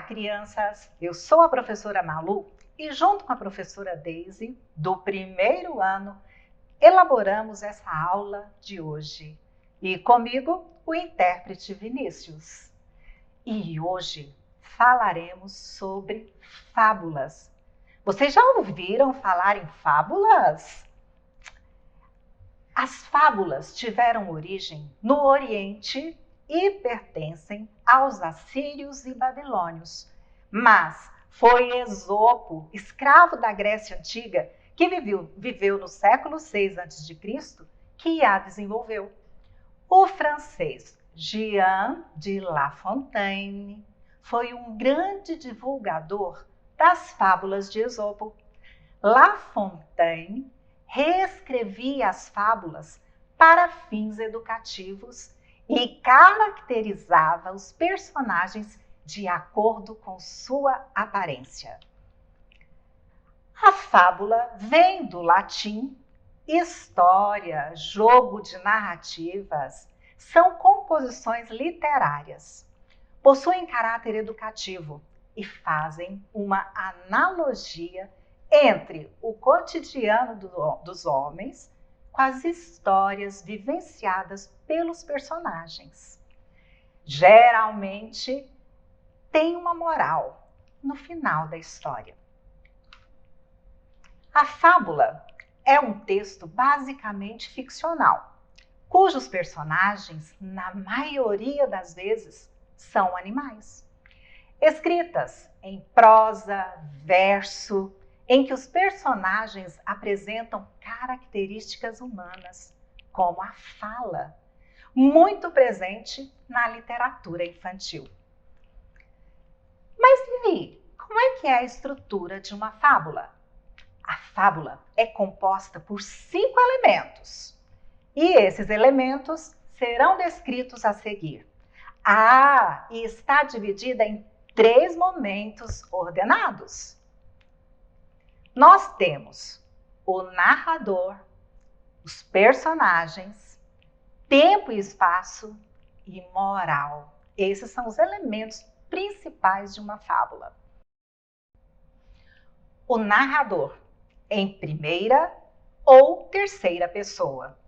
crianças! Eu sou a professora Malu e junto com a professora Daisy, do primeiro ano, elaboramos essa aula de hoje. E comigo, o intérprete Vinícius. E hoje falaremos sobre fábulas. Vocês já ouviram falar em fábulas? As fábulas tiveram origem no Oriente e pertencem aos assírios e babilônios. Mas foi Esopo, escravo da Grécia Antiga, que viveu no século VI a.C., que a desenvolveu. O francês Jean de La Fontaine foi um grande divulgador das fábulas de Esopo. La Fontaine reescrevia as fábulas para fins educativos e caracterizava os personagens de acordo com sua aparência. A fábula vem do latim história, jogo de narrativas. São composições literárias. Possuem caráter educativo e fazem uma analogia entre o cotidiano dos homens com as histórias vivenciadas pelos personagens. Geralmente, tem uma moral no final da história. A fábula é um texto basicamente ficcional, cujos personagens, na maioria das vezes, são animais. Escritas em prosa, verso, em que os personagens apresentam características humanas, como a fala, muito presente na literatura infantil. Mas e aí, como é que é a estrutura de uma fábula? A fábula é composta por 5 elementos, e esses elementos serão descritos a seguir. E está dividida em 3 momentos ordenados. Nós temos o narrador, os personagens, tempo e espaço e moral. Esses são os elementos principais de uma fábula. O narrador, em primeira ou terceira pessoa.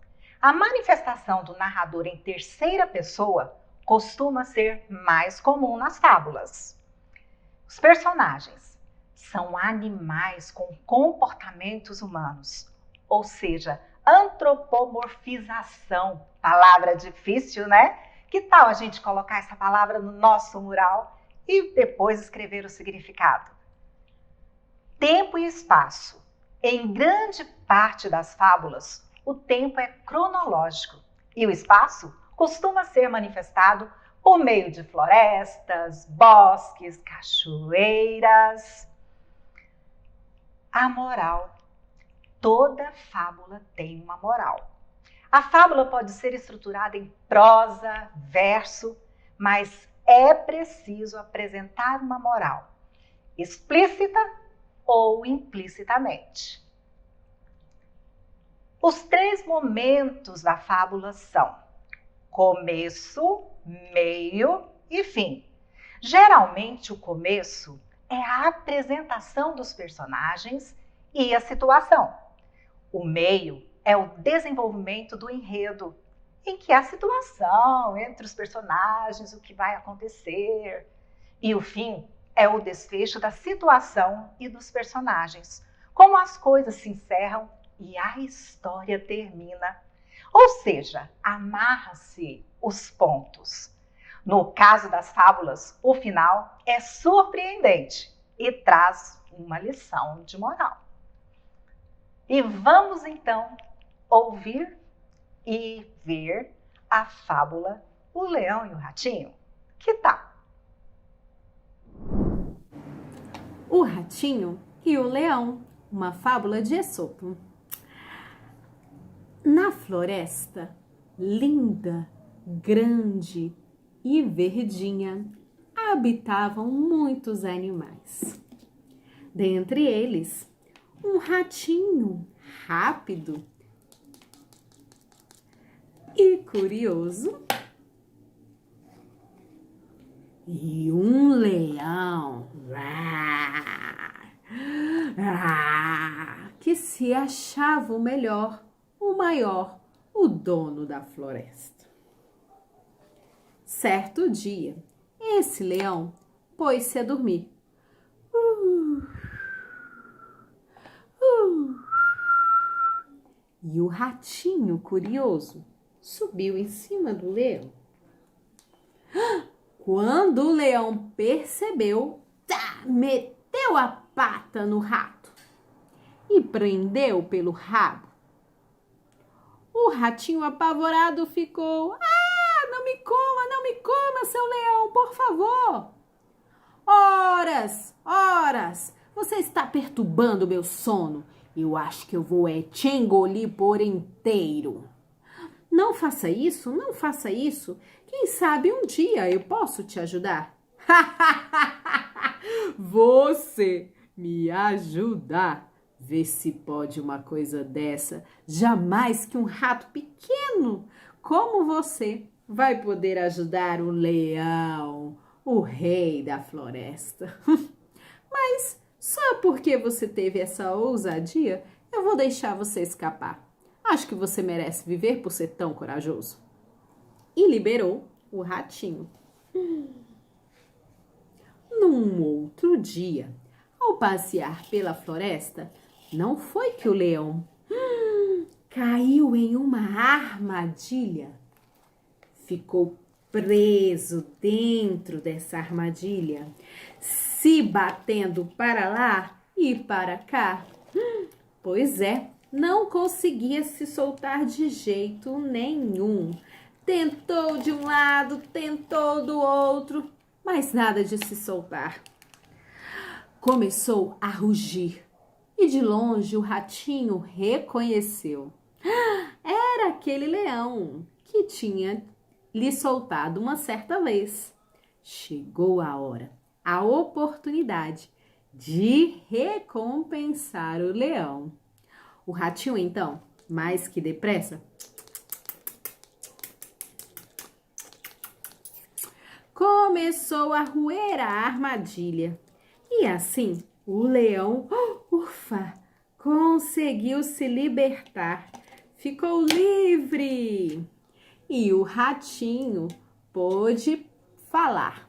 A manifestação do narrador em terceira pessoa costuma ser mais comum nas fábulas. Os personagens são animais com comportamentos humanos, ou seja, antropomorfização. Palavra difícil, né? Que tal a gente colocar essa palavra no nosso mural e depois escrever o significado? Tempo e espaço. Em grande parte das fábulas, o tempo é cronológico e o espaço costuma ser manifestado por meio de florestas, bosques, cachoeiras. A moral. Toda fábula tem uma moral. A fábula pode ser estruturada em prosa, verso, mas é preciso apresentar uma moral, explícita ou implicitamente. Os 3 momentos da fábula são começo, meio e fim. Geralmente, o começo é a apresentação dos personagens e a situação. O meio é o desenvolvimento do enredo, em que há situação entre os personagens, o que vai acontecer. E o fim é o desfecho da situação e dos personagens, como as coisas se encerram e a história termina. Ou seja, amarra-se os pontos. No caso das fábulas, o final é surpreendente e traz uma lição de moral. E vamos então ouvir e ver a fábula O Leão e o Ratinho. Que tal? O Ratinho e o Leão, uma fábula de Esopo. Na floresta, linda, grande e verdinha, habitavam muitos animais. Dentre eles, um ratinho rápido e curioso e um leão que se achava o melhor, o maior, o dono da floresta. Certo dia, esse leão pôs-se a dormir. E o ratinho curioso subiu em cima do leão. Quando o leão percebeu, meteu a pata no rato e prendeu pelo rabo. O ratinho apavorado ficou: "Ah, não me coma, seu leão, por favor! Horas, você está perturbando meu sono. Eu acho que eu vou te engolir por inteiro." Não faça isso, não faça isso. Quem sabe um dia eu posso te ajudar. Você me ajudar? Vê se pode uma coisa dessa. Jamais que um rato pequeno como você vai poder ajudar o leão, o rei da floresta. Mas só porque você teve essa ousadia, eu vou deixar você escapar. Acho que você merece viver por ser tão corajoso. E liberou o ratinho. Num outro dia, ao passear pela floresta, não foi que o leão caiu em uma armadilha. Ficou preso dentro dessa armadilha, se batendo para lá e para cá. Pois é, não conseguia se soltar de jeito nenhum. Tentou de um lado, tentou do outro, mas nada de se soltar. Começou a rugir e de longe o ratinho reconheceu. Era aquele leão que tinha lhe soltado uma certa vez. Chegou a hora, a oportunidade de recompensar o leão. O ratinho, então, mais que depressa, começou a roer a armadilha. E assim, o leão, conseguiu se libertar. Ficou livre. E o ratinho pôde falar.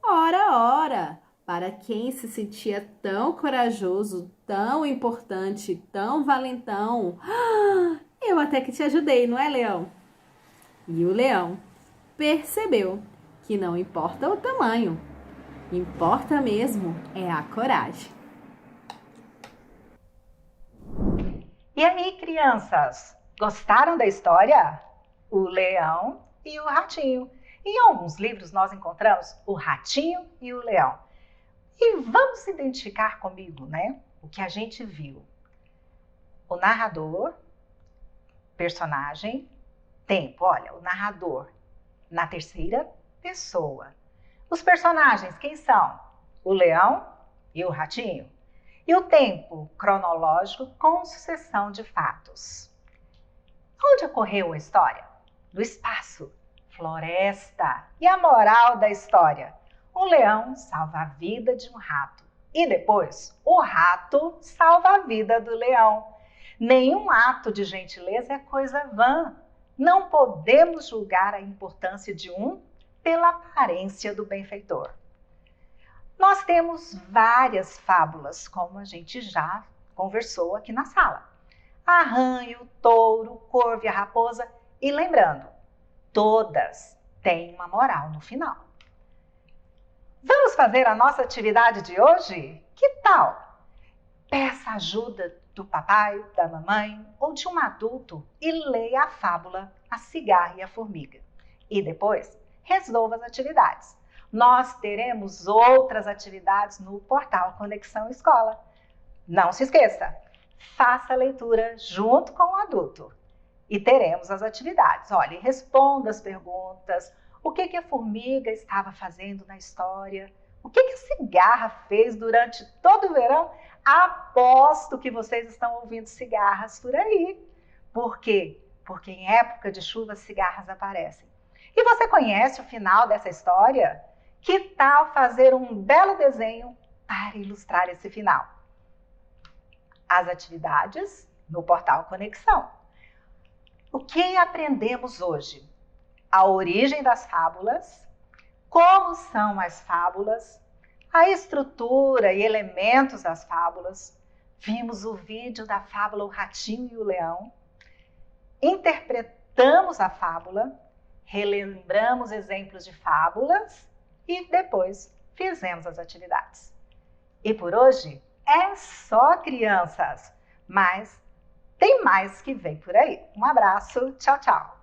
Ora, para quem se sentia tão corajoso, tão importante, tão valentão. Eu até que te ajudei, não é, leão? E o leão percebeu que não importa o tamanho, importa mesmo é a coragem. E aí, crianças, gostaram da história? O leão e o ratinho. Em alguns livros nós encontramos o ratinho e o leão. E vamos identificar comigo, né? O que a gente viu. O narrador, personagem, tempo. Olha, o narrador na terceira pessoa. Os personagens, quem são? O leão e o ratinho. E o tempo cronológico com sucessão de fatos. Onde ocorreu a história? No espaço, floresta. E a moral da história? O leão salva a vida de um rato. E depois, o rato salva a vida do leão. Nenhum ato de gentileza é coisa vã. Não podemos julgar a importância de um pela aparência do benfeitor. Nós temos várias fábulas, como a gente já conversou aqui na sala. Arranho, touro, corvo e a raposa. E lembrando, todas têm uma moral no final. Vamos fazer a nossa atividade de hoje? Que tal? Peça ajuda do papai, da mamãe ou de um adulto e leia a fábula A Cigarra e a Formiga. E depois, resolva as atividades. Nós teremos outras atividades no portal Conexão Escola. Não se esqueça, faça a leitura junto com o adulto. E teremos as atividades. Olha, responda as perguntas. O que a formiga estava fazendo na história? O que a cigarra fez durante todo o verão? Aposto que vocês estão ouvindo cigarras por aí. Por quê? Porque em época de chuva, cigarras aparecem. E você conhece o final dessa história? Que tal fazer um belo desenho para ilustrar esse final? As atividades no portal Conexão. O que aprendemos hoje? A origem das fábulas, como são as fábulas, a estrutura e elementos das fábulas. Vimos o vídeo da fábula O Ratinho e o Leão. Interpretamos a fábula, relembramos exemplos de fábulas e depois fizemos as atividades. E por hoje é só, crianças, mas tem mais que vem por aí. Um abraço, tchau, tchau!